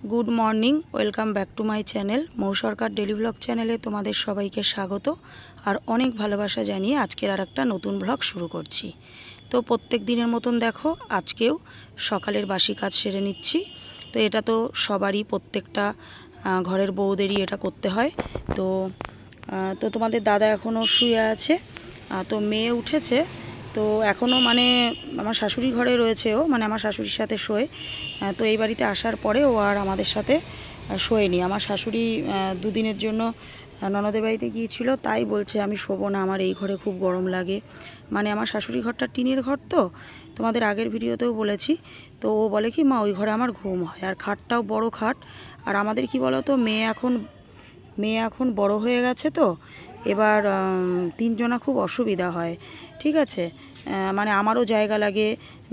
Good morning welcome back to my channel Mou Sarkar daily blog चैनेले तुम्हारे सबाइके स्वागत और अनेक भालोबासा जानिए आजकेर आर एकटा नतून ब्लग शुरू करছি। तो प्रत्येक दिनेर मतन देखो आजकेও सकालेर बासी काज सेरे निচ্ছি। तो এটা তো সবারই প্রত্যেকটা ঘরের বউদেরই এটা করতে হয়। তো তো তোমাদের দাদা এখনও শুয়ে আছে, তো মেয়ে উঠেছে। তো এখনও মানে আমার শাশুড়ি ঘরে রয়েছে, ও মানে আমার শাশুড়ির সাথে শোয়। তো এই বাড়িতে আসার পরে ও আর আমাদের সাথে শোয়নি। আমার শাশুড়ি দুদিনের জন্য ননদের বাড়িতে গিয়েছিল, তাই বলছে আমি শোবো না, আমার এই ঘরে খুব গরম লাগে। মানে আমার শাশুড়ি ঘরটা টিনের ঘর, তো তোমাদের আগের ভিডিওতেও বলেছি। তো ও বলে কি মা ওই ঘরে আমার ঘুম হয়, আর খাটটাও বড় খাট। আর আমাদের কি বলো তো, মেয়ে এখন বড় হয়ে গেছে, তো এবার তিনজনা খুব অসুবিধা হয়। ঠিক আছে, মানে আমারও জায়গা লাগে,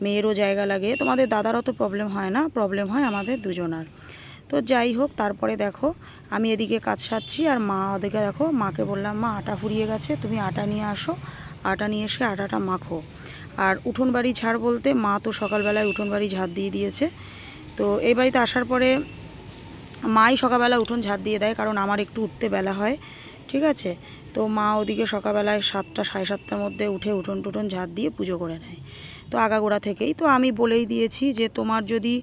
মেয়েরও জায়গা লাগে। তোমাদের দাদারও তো প্রবলেম হয় না, প্রবলেম হয় আমাদের দুজনার। তো যাই হোক, তারপরে দেখো আমি এদিকে কাজ সারছি আর মা ওদিকে দেখো, মাকে বললাম মা আটা ফুরিয়ে গেছে, তুমি আটা নিয়ে আসো, আটা নিয়ে এসে আটাটা মাখো। আর উঠোন বাড়ি ঝাড় বলতে মা তো সকালবেলায় উঠোন বাড়ি ঝাড় দিয়ে দিয়েছে। তো এই বাড়িতে আসার পরে মাই সকালবেলা উঠোন ঝাড় দিয়ে দেয়, কারণ আমার একটু উঠতে বেলা হয়। ঠিক আছে, তো মা ওদিকে সকালবেলায় 7টা সাড়ে 7টার মধ্যে উঠে উঠোন টুঠোন ঝাড় দিয়ে পুজো করে নেয়। তো আগাগোড়া থেকেই তো আমি বলেই দিয়েছি যে তোমার যদি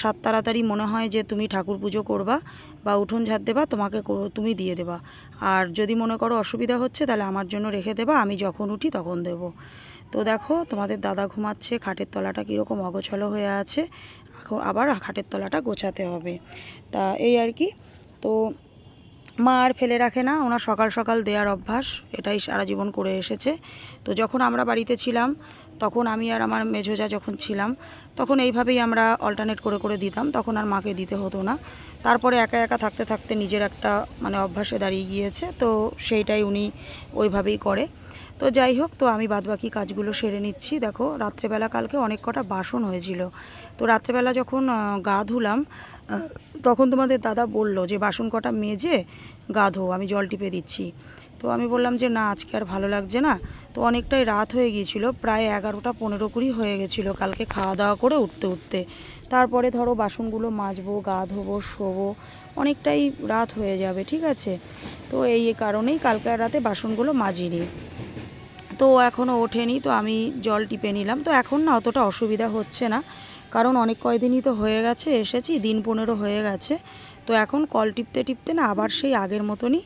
সাত তাড়াতাড়ি মনে হয় যে তুমি ঠাকুর পুজো করবা বা উঠোন ঝাড় দেবা, তুমি দিয়ে দেবা। আর যদি মনে করো অসুবিধা হচ্ছে তাহলে আমার জন্য রেখে দেবা, আমি যখন উঠি তখন দেব। তো দেখো তোমাদের দাদা ঘুমাচ্ছে, খাটের তলাটা কীরকম অগোছালো হয়ে আছে, আবার খাটের তলাটা গোছাতে হবে। তা এই আর কি। তো মা আর ফেলে রাখে না, ওনার সকাল সকাল দেওয়ার অভ্যাস, এটাই সারা জীবন করে এসেছে। তো যখন আমরা বাড়িতে ছিলাম তখন আমি আর আমার মেঝোজা যখন ছিলাম তখন এইভাবেই আমরা অল্টারনেট করে করে দিতাম, তখন আর মাকে দিতে হতো না। তারপরে একা একা থাকতে থাকতে নিজের একটা মানে অভ্যাসে দাঁড়িয়ে গিয়েছে, তো সেইটাই উনি ওইভাবেই করে। তো যাই হোক, তো আমি বাদবাকি কাজগুলো সেরে নিচ্ছি। দেখো রাত্রেবেলা কালকে অনেক কটা বাসন হয়েছিল, তো রাত্রেবেলা যখন গা ধুলাম তখন তোমাদের দাদা বলল যে বাসন কটা মেজে গা ধো, আমি জল টিপে দিচ্ছি। তো আমি বললাম যে না আজকে আর ভালো লাগছে না। তো অনেকটাই রাত হয়ে গিয়েছিল, প্রায় 11টা 15 হয়ে গেছিলো কালকে খাওয়া দাওয়া করে উঠতে উঠতে। তারপরে ধরো বাসনগুলো মাজবো, গা ধোবো, শোবো, অনেকটাই রাত হয়ে যাবে। ঠিক আছে, তো এই কারণেই কালকে রাতে বাসনগুলো মাজিনি। তো এখনও ওঠেনি, তো আমি জল টিপে নিলাম। তো এখন না অতটা অসুবিধা হচ্ছে না, কারণ অনেক কয়দিনই তো হয়ে গেছে, এসেছি দিন 15 হয়ে গেছে। তো এখন কল টিপতে টিপতে না আবার সেই আগের মতনই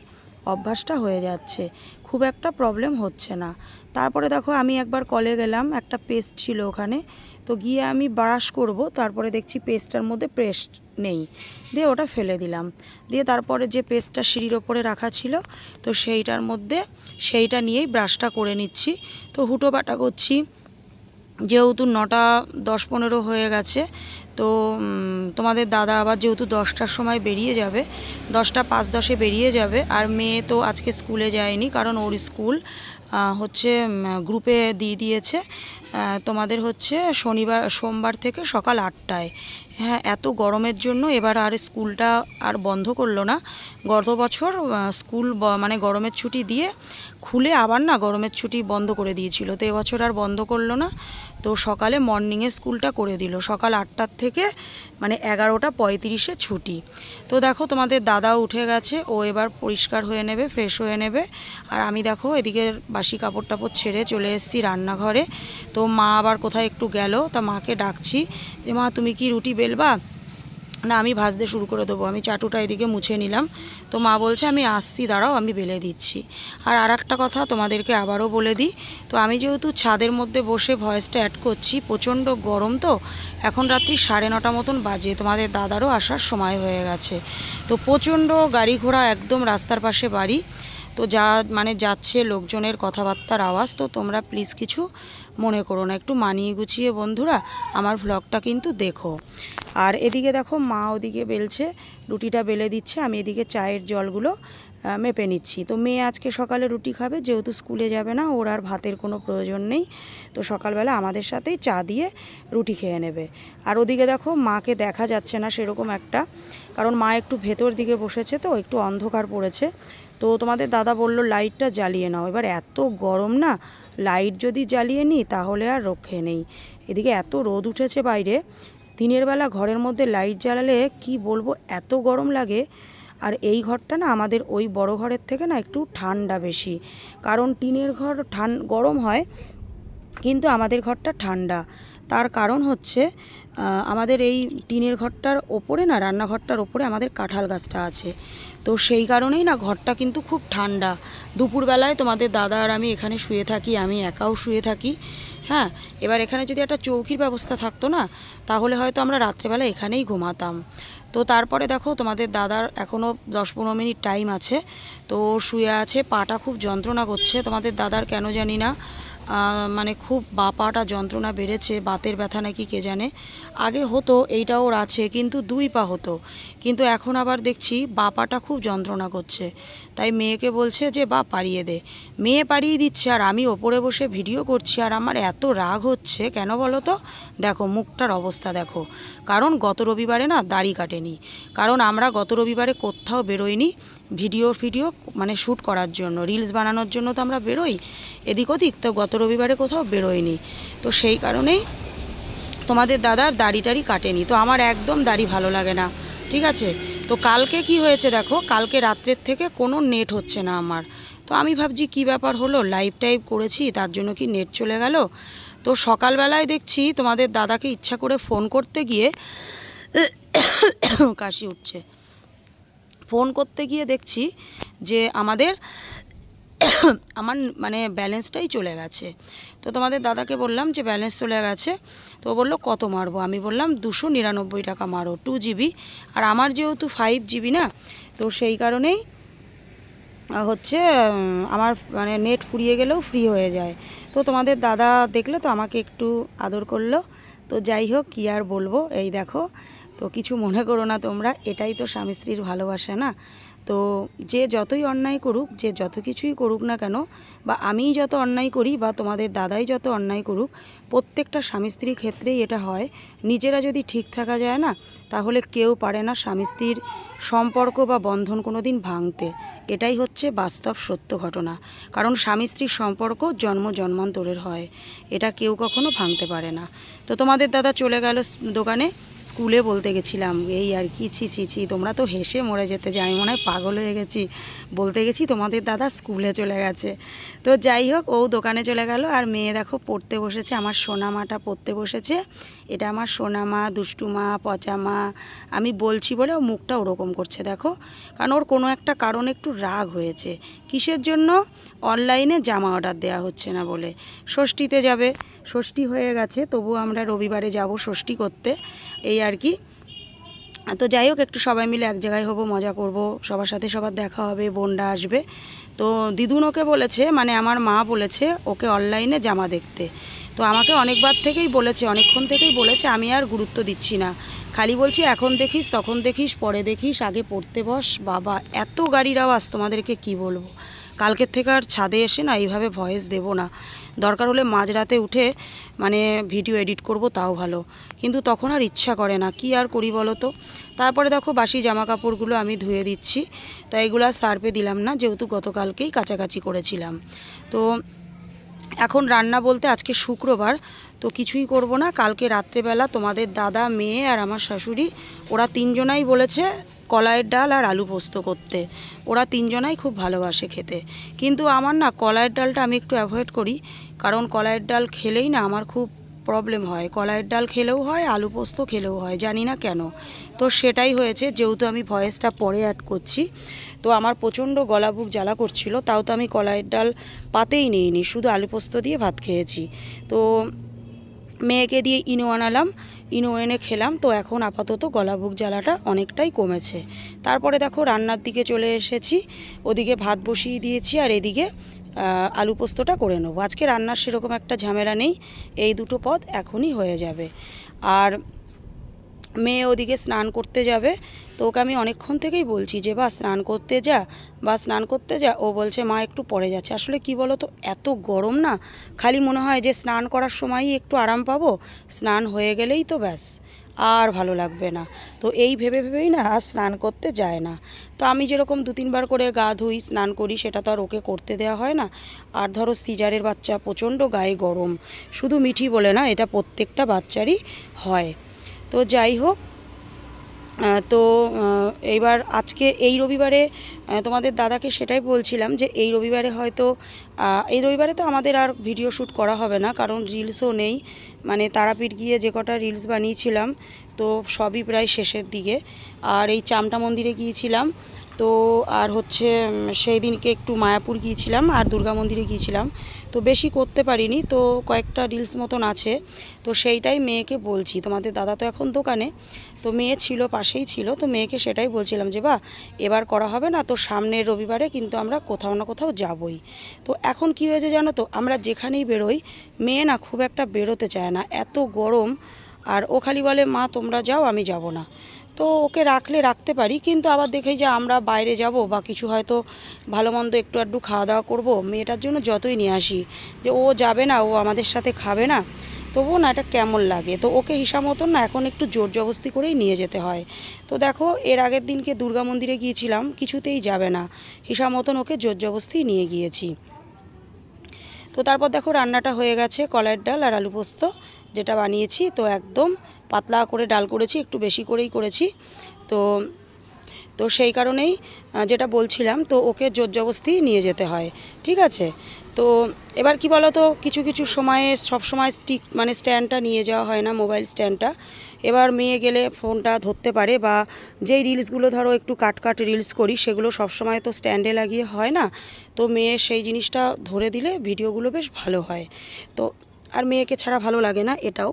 অভ্যাসটা হয়ে যাচ্ছে, খুব একটা প্রবলেম হচ্ছে না। তারপরে দেখো আমি একবার কলে গেলাম, একটা পেস্ট ছিল ওখানে, তো গিয়ে আমি ব্রাশ করব, তারপরে দেখছি পেস্টটার মধ্যে পেস্ট নেই, দিয়ে ওটা ফেলে দিলাম। দিয়ে তারপরে যে পেস্টটা সিঁড়ির ওপরে রাখা ছিল, তো সেইটা নিয়েই ব্রাশটা করে নিচ্ছি। তো হুটো পাটা করছি, যেহেতু 9টা 10-15 হয়ে গেছে। তো তোমাদের দাদা আবার যেহেতু 10টার সময় বেরিয়ে যাবে, 10টা 5-10 বেরিয়ে যাবে। আর মেয়ে তো আজকে স্কুলে যায়নি, কারণ ওর স্কুল হচ্ছে গ্রুপে দিয়ে দিয়েছে, তোমাদের হচ্ছে সোমবার থেকে সকাল 8টায়। হ্যাঁ, এত গরমের জন্য এবার আর স্কুলটা আর বন্ধ করলো না। গত বছর স্কুল মানে গরমের ছুটি দিয়ে খুলে আবার না গরমের ছুটি বন্ধ করে দিয়েছিল, তো এবছর আর বন্ধ করলো না। তো সকালে মর্নিংয়ে স্কুলটা করে দিল, সকাল 8টার থেকে মানে 11টা 35 ছুটি। তো দেখো তোমাদের দাদাও উঠে গেছে, ও এবার পরিষ্কার হয়ে নেবে, ফ্রেশ হয়ে নেবে। আর আমি দেখো এদিকে বাসি কাপড় টাপড় ছেড়ে চলে এসেছি রান্নাঘরে। তো মা আবার কোথায় একটু গেল, তা মাকে ডাকছি যে মা তুমি কি রুটি বেলবা? না আমি ভাজতে শুরু করে দেবো, আমি চাটুটা এদিকে মুছে নিলাম। তো মা বলছে আমি আসছি, দাঁড়াও আমি বেলে দিচ্ছি। আর একটা কথা তোমাদেরকে আবারও বলে দিই, তো আমি যেহেতু ছাদের মধ্যে বসে ভয়েসটা অ্যাড করছি, প্রচণ্ড গরম, তো এখন রাত্রি 9:30 মতন বাজে, তোমাদের দাদারও আসার সময় হয়ে গেছে। তো প্রচণ্ড গাড়ি ঘোড়া, একদম রাস্তার পাশে বাড়ি, তো মানে যাচ্ছে লোকজনের কথাবার্তার আওয়াজ। তো তোমরা প্লিজ কিছু মনে করো না, একটু মানিয়ে গুছিয়ে বন্ধুরা আমার ভ্লগটা কিন্তু দেখো। আর এদিকে দেখো মা ওদিকে বেলছে, রুটিটা বেলে দিচ্ছে, আমি এদিকে চায়ের জলগুলো মেপে নিচ্ছি। তো মেয়ে আজকে সকালে রুটি খাবে, যেহেতু স্কুলে যাবে না, ওর আর ভাতের কোনো প্রয়োজন নেই। তো সকালবেলা আমাদের সাথেই চা দিয়ে রুটি খেয়ে নেবে। আর ওদিকে দেখো মাকে দেখা যাচ্ছে না সেরকম একটা, কারণ মা একটু ভেতর দিকে বসেছে, তো একটু অন্ধকার পড়েছে। তো তোমাদের দাদা বলল লাইটটা জ্বালিয়ে নাও। এবার এত গরম না, লাইট যদি জ্বালিয়ে নিই তাহলে আর রক্ষে নেই। এদিকে এত রোদ উঠেছে বাইরে, দিনের বেলা ঘরের মধ্যে লাইট জ্বালালে কি বলবো, এত গরম লাগে। আর এই ঘরটা না আমাদের ওই বড় ঘরের থেকে না একটু ঠান্ডা বেশি, কারণ টিনের ঘর গরম হয়, কিন্তু আমাদের ঘরটা ঠান্ডা। তার কারণ হচ্ছে আমাদের এই টিনের ঘরটার ওপরে না, রান্নাঘরটার ওপরে আমাদের কাঁঠাল গাছটা আছে। তো সেই কারণেই না ঘরটা কিন্তু খুব ঠান্ডা। দুপুরবেলায় তোমাদের দাদা আর আমি এখানে শুয়ে থাকি, আমি একাও শুয়ে থাকি। হ্যাঁ, এবার এখানে যদি একটা চৌকির ব্যবস্থা থাকতো না, তাহলে হয়তো আমরা রাত্রেবেলা এখানেই ঘুমাতাম। তো তারপরে দেখো তোমাদের দাদার এখনও 10-15 মিনিট টাইম আছে, তো শুয়ে আছে, পাটা খুব যন্ত্রণা করছে তোমাদের দাদার, কেন জানি না, মানে খুব পাটা যন্ত্রণা বেড়েছে, বাতের ব্যথা নাকি কে জানে। আগে হতো, এইটা ওর আছে, কিন্তু 2 পা হতো, কিন্তু এখন আবার দেখছি পাটা খুব যন্ত্রণা করছে। তাই মেয়েকে বলছে যে বা পাড়িয়ে দে, মেয়ে পাড়িয়ে দিচ্ছে, আর আমি ওপরে বসে ভিডিও করছি। আর আমার এত রাগ হচ্ছে কেন বলো তো, দেখো মুখটার অবস্থা দেখো, কারণ গত রবিবারে না দাড়ি কাটেনি, কারণ আমরা গত রবিবারে কোথাও বেরোইনি ভিডিও মানে শ্যুট করার জন্য, রিলস বানানোর জন্য তো আমরা বেরোই এদিক ওদিক, তো গত রবিবারে কোথাও বেরোয়নি। তো সেই কারণেই তোমাদের দাদার দাড়ি টাড়ি কাটেনি। তো আমার একদম দাড়ি ভালো লাগে না, ঠিক আছে। তো কালকে কি হয়েছে দেখো, কালকে রাত্রের থেকে কোনো নেট হচ্ছে না আমার। তো আমি ভাবছি কি ব্যাপার হলো, লাইভ টাইভ করেছি তার জন্য কি নেট চলে গেল। তো সকালবেলায় দেখছি তোমাদের দাদাকে ইচ্ছা করে ফোন করতে গিয়ে কাশি উঠছে, ফোন করতে গিয়ে দেখছি যে আমার মানে ব্যালেন্সটাই চলে গেছে। তো তোমাদের দাদাকে বললাম যে ব্যালেন্স চলে গেছে, তো বললো কত মারবো, আমি বললাম 299 টাকা মারো, 2 GB। আর আমার যেহেতু 5 GB না, তো সেই কারণেই হচ্ছে আমার মানে নেট ফুরিয়ে গেলেও ফ্রি হয়ে যায়। তো তোমাদের দাদা দেখলে তো আমাকে একটু আদর করলো। তো যাই হোক, কী আর বলবো, এই দেখো। তো কিছু মনে করো না তোমরা, এটাই তো স্বামী স্ত্রীর ভালোবাসা না। তো যে যতই অন্যায় করুক, যে যত কিছুই করুক না কেন, বা আমিই যত অন্যায় করি বা তোমাদের দাদাই যত অন্যায় করুক, প্রত্যেকটা স্বামী স্ত্রীর ক্ষেত্রেই এটা হয়। নিজেরা যদি ঠিক থাকা যায় না, তাহলে কেউ পারে না স্বামী স্ত্রীর সম্পর্ক বা বন্ধন কোনো দিন ভাঙতে। এটাই হচ্ছে বাস্তব সত্য ঘটনা। কারণ স্বামী স্ত্রীর সম্পর্ক জন্ম জন্মান্তরের হয়, এটা কেউ কখনো ভাঙতে পারে না। তো তোমাদের দাদা চলে গেল দোকানে, স্কুলে বলতে গেছিলাম, এই আর কি। ছি, তোমরা তো হেসে মরে যেতে, যে আমি মনে হয় পাগল হয়ে গেছি, বলতে গেছি তোমাদের দাদা স্কুলে চলে গেছে। তো যাই হোক, ও দোকানে চলে গেল, আর মেয়ে দেখো পড়তে বসেছে, আমার সোনা মাটা পড়তে বসেছে। এটা আমার সোনা মা, দুষ্টু মা, পচা মা। আমি বলছি বলে ও মুখটা ওরকম করছে দেখো, কারণ ওর কোনো একটা কারণ একটু রাগ হয়েছে। কিসের জন্য? অনলাইনে জামা অর্ডার দেওয়া হচ্ছে না বলে। ষষ্ঠীতে যাবে, ষষ্ঠী হয়ে গেছে, তবু আমরা রবিবারে যাব ষষ্ঠী করতে, এই আর কি। তো যাই হোক, একটু সবাই মিলে এক জায়গায় হবো, মজা করব, সবার সাথে সবার দেখা হবে, বোনরা আসবে। তো দিদুন ওকে বলেছে, মানে আমার মা বলেছে ওকে অনলাইনে জামা দেখতে। তো আমাকে অনেকবার থেকেই বলেছে, অনেকক্ষণ থেকেই বলেছে, আমি আর গুরুত্ব দিচ্ছি না, খালি বলছি এখন দেখিস, তখন দেখিস, পরে দেখিস, আগে পড়তে বস। বাবা এত গাড়ির আওয়াজ, তোমাদেরকে কি বলবো। কালকের থেকে আর ছাদে এসে না এইভাবে ভয়েস দেব না, দরকার হলে মাঝরাতে উঠে মানে ভিডিও এডিট করব, তাও ভালো, কিন্তু তখন আর ইচ্ছা করে না, কি আর করি বলো তো। তারপরে দেখো বাসি জামা কাপড়গুলো আমি ধুয়ে দিচ্ছি, তাই এগুলো সার্ফে দিলাম না, যেহেতু গতকালকেই কাচাকাচি করেছিলাম। তো এখন রান্না বলতে আজকে শুক্রবার, তো কিছুই করব না। কালকে রাত্রেবেলা তোমাদের দাদা, মেয়ে আর আমার শাশুড়ি, ওরা তিনজনাই বলেছে কলাইয়ের ডাল আর আলু পোস্ত করতে। ওরা তিনজনাই খুব ভালোবাসে খেতে, কিন্তু আমার না কলাইয়ের ডালটা আমি একটু অ্যাভয়েড করি, কারণ কলাইয়ের ডাল খেলেই না আমার খুব প্রবলেম হয়। কলাইয়ের ডাল খেলেও হয়, আলু পোস্ত খেলেও হয়, জানি না কেন। তো সেটাই হয়েছে, যেহেতু আমি ভয়েসটা পরে অ্যাড করছি। তো আমার প্রচণ্ড গলা বুক জ্বালা করছিল, তাও তো আমি কলাইয়ের ডাল পাতেই নিইনি, শুধু আলু পোস্ত দিয়ে ভাত খেয়েছি। তো মেয়েকে দিয়ে ইনো আনালাম, ইনো এনে খেলাম। তো এখন আপাতত গলা বুক জ্বালাটা অনেকটাই কমেছে। তারপরে দেখো রান্নার দিকে চলে এসেছি, ওদিকে ভাত বসিয়ে দিয়েছি, আর এদিকে আলু পোস্তটা করে নেবো। আজকে রান্নার সেরকম একটা ঝামেলা নেই, এই দুটো পদ এখনই হয়ে যাবে। আর মেয়ে ওদিকে স্নান করতে যাবে, তো ওকে আমি অনেকক্ষণ থেকেই বলছি যে বা স্নান করতে যা, বা স্নান করতে যা। ও বলছে মা একটু পরে যাচ্ছে। আসলে কি বলো তো, এত গরম না, খালি মনে হয় যে স্নান করার সময়ই একটু আরাম পাবো, স্নান হয়ে গেলেই তো ব্যাস, আর ভালো লাগবে না। তো এই ভেবেই না আর স্নান করতে যায় না। তো আমি যেরকম 2-3 বার করে গা ধুই, স্নান করি, সেটা তো আর ওকে করতে দেওয়া হয় না। আর ধরো সিজারের বাচ্চা, প্রচণ্ড গায়ে গরম, শুধু মিঠি বলে না, এটা প্রত্যেকটা বাচ্চারই হয়। তো যাই হোক, তো এইবার আজকে এই রবিবারে তোমাদের দাদাকে সেটাই বলছিলাম যে এই রবিবারে হয়তো এই রবিবারে তো আমাদের আর ভিডিও শ্যুট করা হবে না, কারণ রিলসও নেই। মানে তারাপীঠ গিয়ে যে কটা রিলস বানিয়েছিলাম তো সবই প্রায় শেষের দিকে। আর এই চামটা মন্দিরে গিয়েছিলাম, তো আর হচ্ছে সেই দিনকে একটু মায়াপুর গিয়েছিলাম আর দুর্গা মন্দিরে গিয়েছিলাম, তো বেশি করতে পারিনি। তো কয়েকটা রিলস মতন আছে, তো সেইটাই মেয়েকে বলছি। তোমাদের দাদা তো এখন দোকানে, তো মেয়ে ছিল পাশেই ছিল, তো মেয়েকে সেটাই বলছিলাম যে বা এবার করা হবে না, তো সামনের রবিবারে কিন্তু আমরা কোথাও না কোথাও যাবই। তো এখন কি হয়েছে জানো তো, আমরা যেখানেই বেরোই মেয়ে না খুব একটা বেরোতে চায় না, এত গরম। আর ও খালি বলে মা তোমরা যাও, আমি যাব না। তো ওকে রাখলে রাখতে পারি, কিন্তু আবার দেখেই যে আমরা বাইরে যাব বা কিছু হয়তো ভালো মন্দ একটু আধটু খাওয়া দাওয়া করবো, মেয়েটার জন্য যতই নিয়ে আসি যে ও যাবে না, ও আমাদের সাথে খাবে না, তবুও না এটা কেমন লাগে। তো ওকে হিসাব মতন না এখন একটু জোর জবস্তি করেই নিয়ে যেতে হয়। তো দেখো এর আগের দিনকে দুর্গা মন্দিরে গিয়েছিলাম, কিছুতেই যাবে না, হিসাব মতন ওকে জোর জবস্তি নিয়ে গিয়েছি। তো তারপর দেখো রান্নাটা হয়ে গেছে, কলাইয়ের ডাল আর আলু পোস্ত যেটা বানিয়েছি, তো একদম পাতলা করে ডাল করেছি, একটু বেশি করেই করেছি। তো তো সেই কারণেই যেটা বলছিলাম, তো ওকে জোর জবস্তি নিয়ে যেতে হয়, ঠিক আছে। তো এবার কি বলো তো, কিছু কিছু সময়ে সব সময় স্টিক মানে স্ট্যান্ডটা নিয়ে যাওয়া হয় না, মোবাইল স্ট্যান্ডটা। এবার মেয়ে গেলে ফোনটা ধরতে পারে, বা যেই রিলসগুলো ধরো একটু কাট রিলস করি সেগুলো সব সময় তো স্ট্যান্ডে লাগিয়ে হয় না। তো মেয়ে সেই জিনিসটা ধরে দিলে ভিডিওগুলো বেশ ভালো হয়। তো আর মেয়েকে ছাড়া ভালো লাগে না এটাও।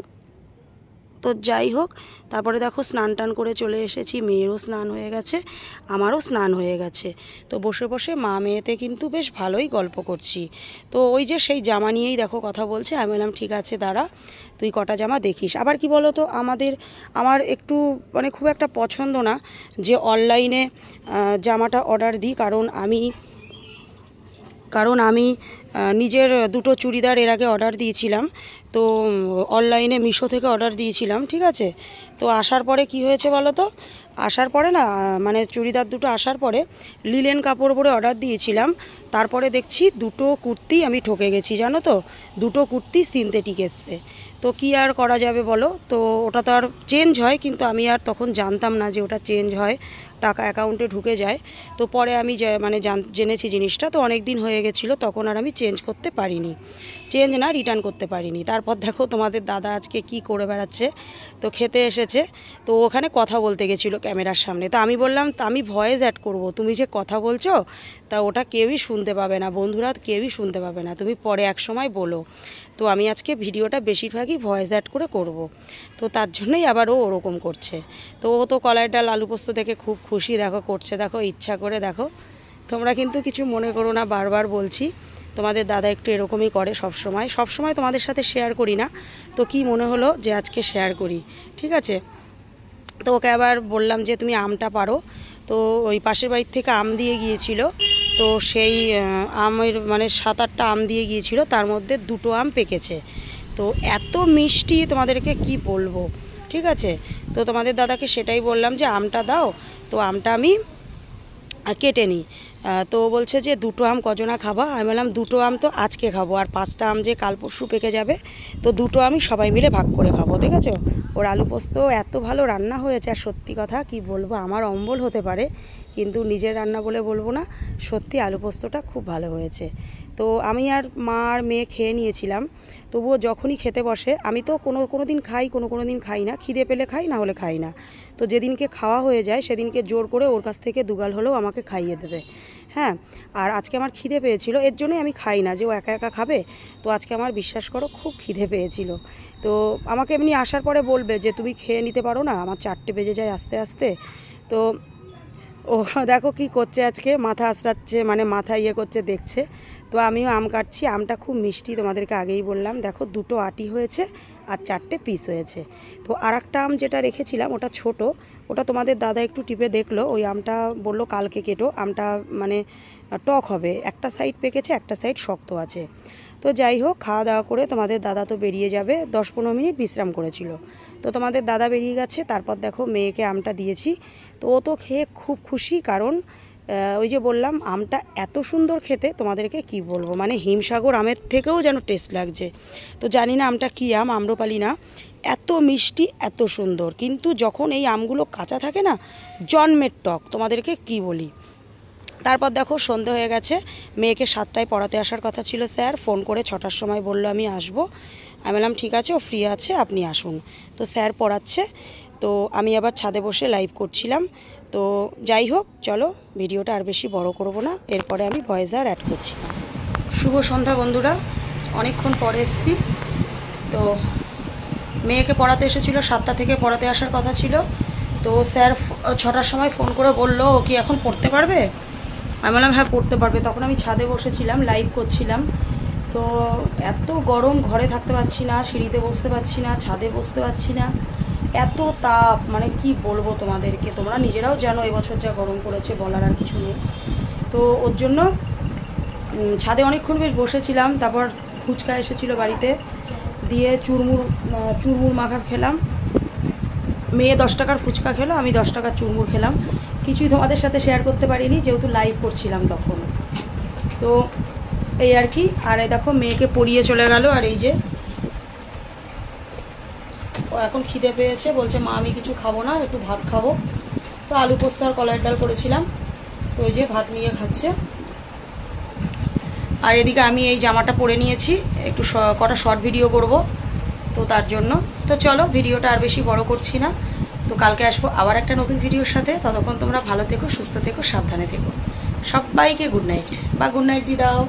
তো যাই হোক, তারপরে দেখো স্নান টান করে চলে এসেছি, মেয়েরও স্নান হয়ে গেছে, আমারও স্নান হয়ে গেছে। তো বসে বসে মা মেয়েতে কিন্তু বেশ ভালোই গল্প করছি। তো ওই যে সেই জামা নিয়েই দেখো কথা বলছে, আমি বললাম ঠিক আছে দাঁড়া, তুই কটা জামা দেখিস। আবার কি বলো তো, আমার একটু মানে খুব একটা পছন্দ না যে অনলাইনে জামাটা অর্ডার দিই, কারণ আমি নিজের দুটো চুড়িদার এর আগে অর্ডার দিয়েছিলাম। তো অনলাইনে মিশো থেকে অর্ডার দিয়েছিলাম, ঠিক আছে। তো আসার পরে কি হয়েছে বলো তো, আসার পরে না মানে চুড়িদার দুটো আসার পরে লিলেন কাপড় পরে অর্ডার দিয়েছিলাম, তারপরে দেখছি দুটো কুর্তি আমি ঠকে গেছি জানো তো, দুটো কুর্তি সিনথেটিক এসছে। তো কি আর করা যাবে বলো, তো ওটা তো আর চেঞ্জ হয়, কিন্তু আমি আর তখন জানতাম না যে ওটা চেঞ্জ হয়, টাকা অ্যাকাউন্টে ঢুকে যায়। তো পরে আমি জেনেছি জিনিসটা, তো অনেক দিন হয়ে গেছিলো, তখন আর আমি চেঞ্জ করতে পারিনি, রিটার্ন করতে পারিনি। তারপর দেখো তোমাদের দাদা আজকে কি করে বেড়াচ্ছে, তো খেতে এসেছে, তো ওখানে কথা বলতে গেছিলো ক্যামেরার সামনে। তো আমি বললাম আমি ভয়েস অ্যাড করব, তুমি যে কথা বলছো তা ওটা কেউই শুনতে পাবে না, বন্ধুরা কেউই শুনতে পাবে না, তুমি পরে এক সময় বলো। তো আমি আজকে ভিডিওটা বেশিরভাগই ভয়েস অ্যাড করে করব। তো তার জন্যই আবার ও ওরকম করছে। তো ও তো কলাই ডাল আলু পোস্ত দেখে খুব খুশি, দেখো করছে, দেখো ইচ্ছা করে, দেখো। তোমরা কিন্তু কিছু মনে করো না, বারবার বলছি, তোমাদের দাদা একটু এরকমই করে সব সময় তোমাদের সাথে শেয়ার করি না, তো কি মনে হলো যে আজকে শেয়ার করি, ঠিক আছে। তো ওকে আবার বললাম যে তুমি আমটা পারো, তো ওই পাশের বাড়ির থেকে আম দিয়ে গিয়েছিল, তো সেই আমের মানে 7-8টা আম দিয়ে গিয়েছিল, তার মধ্যে 2টো আম পেকেছে। তো এত মিষ্টি তোমাদেরকে কি বলবো, ঠিক আছে। তো তোমাদের দাদাকে সেটাই বললাম যে আমটা দাও, তো আমটা আমি কেটে নিই। তো বলছে যে 2টো আম কজনা খাবা, আমি বললাম 2টো আম তো আজকে খাবো, আর 5টা আম যে কাল পরশু পেকে যাবে, তো 2টো আমি সবাই মিলে ভাগ করে খাবো। দেখেছো ওর আলু পোস্ত এত ভালো রান্না হয়েছে, আর সত্যি কথা কি বলবো, আমার অম্বল হতে পারে কিন্তু নিজের রান্না বলে বলবো না, সত্যি আলু পোস্তটা খুব ভালো হয়েছে। তো আমি আর মা আর মেয়ে খেয়ে নিয়েছিলাম। তবুও যখনই খেতে বসে, আমি তো কোনো দিন খাই, কোনো দিন খাই না, খিদে পেলে খাই, না হলে খাই না। তো যেদিনকে খাওয়া হয়ে যায় সেদিনকে জোর করে ওর কাছ থেকে দুগাল হলেও আমাকে খাইয়ে দেবে, হ্যাঁ। আর আজকে আমার খিদে পেয়েছিল, এর জন্যই আমি খাই না যে ও একা একা খাবে। তো আজকে আমার বিশ্বাস করো খুব খিদে পেয়েছিল। তো আমাকে এমনি আসার পরে বলবে যে তুমি খেয়ে নিতে পারো না, আমার 4টে বেজে যায় আস্তে আস্তে। তো ও দেখো কি করছে, আজকে মাথা আঁচড়াচ্ছে, মানে মাথা ইয়ে করছে, দেখছে। তো আমিও আম কাটছি, আমটা খুব মিষ্টি, তোমাদেরকে আগেই বললাম। দেখো 2টো আটি হয়েছে আর 4টে পিস হয়েছে। তো আর একটা আম যেটা রেখেছিলাম ওটা ছোট, ওটা তোমাদের দাদা একটু টিপে দেখলো, ওই আমটা বললো কালকে কেটো, আমটা মানে টক হবে, একটা সাইড পেকেছে একটা সাইড শক্ত আছে। তো যাই হোক, খাওয়া দাওয়া করে তোমাদের দাদা তো বেরিয়ে যাবে, 10-15 মিনিট বিশ্রাম করেছিল। তো তোমাদের দাদা বেরিয়ে গেছে, তারপর দেখো মেয়েকে আমটা দিয়েছি। তো ও তো খেয়ে খুব খুশি, কারণ ওই যে বললাম আমটা এত সুন্দর খেতে, তোমাদেরকে কি বলবো, মানে হিমসাগর আমের থেকেও যেন টেস্ট লাগছে। তো জানি না আমটা কী আম, আম্রপালি না, এত মিষ্টি এত সুন্দর, কিন্তু যখন এই আমগুলো কাঁচা থাকে না, জন্মের টক, তোমাদেরকে কি বলি। তারপর দেখো সন্ধে হয়ে গেছে, মেয়েকে 7টায় পড়াতে আসার কথা ছিল, স্যার ফোন করে 6টার সময় বললো আমি আসবো। আমি বললাম ঠিক আছে, ও ফ্রি আছে, আপনি আসুন। তো স্যার পড়াচ্ছে, তো আমি আবার ছাদে বসে লাইভ করছিলাম। তো যাই হোক, চলো ভিডিওটা আর বেশি বড় করব না, এরপরে আমি ভয়েস আর অ্যাড করছি না। শুভ সন্ধ্যা বন্ধুরা, অনেকক্ষণ পরে এসছি। তো মেয়েকে পড়াতে এসেছিলো, 7টা থেকে পড়াতে আসার কথা ছিল। তো স্যার 6টার সময় ফোন করে বললো ও কি এখন পড়তে পারবে। আমি বললাম হ্যাঁ পড়তে পারবে। তখন আমি ছাদে বসেছিলাম, লাইভ করছিলাম। তো এত গরম, ঘরে থাকতে পারছি না, সিঁড়িতে বসতে পারছি না, ছাদে বসতে পারছি না, এত তাপ, মানে কি বলবো তোমাদেরকে, তোমরা নিজেরাও জানো এবছর যা গরম পড়েছে, বলার আর কিছু নেই। তো ওর জন্য ছাদে অনেকক্ষণ বেশ বসেছিলাম। তারপর ফুচকা এসেছিলো বাড়িতে, দিয়ে চুরমুর মাখা খেলাম। মেয়ে 10 টাকার ফুচকা খেলো, আমি 10 টাকার চুরমুর খেলাম। কিছুই তোমাদের সাথে শেয়ার করতে পারিনি, যেহেতু লাইভ করছিলাম তখন। তো এই আর কি। আর এই দেখো মেয়েকে পড়িয়ে চলে গেল, আর এই যে ও এখন খিদে পেয়েছে, বলছে মা আমি কিছু খাবো না, একটু ভাত খাবো। তো আলু পোস্ত আর কলাইয়ের ডাল করেছিলাম, তো ওই যে ভাত নিয়ে খাচ্ছে। আর এদিকে আমি এই জামাটা পরে নিয়েছি, একটু কটা শর্ট ভিডিও করব, তো তার জন্য। তো চলো ভিডিওটা আর বেশি বড় করছি না। তো কালকে আসবো আবার একটা নতুন ভিডিওর সাথে। ততক্ষণ তোমরা ভালো থেকো, সুস্থ থেকো, সাবধানে থেকো। সবাইকে গুড নাইট বা গুড নাইট দিয়ে দাও।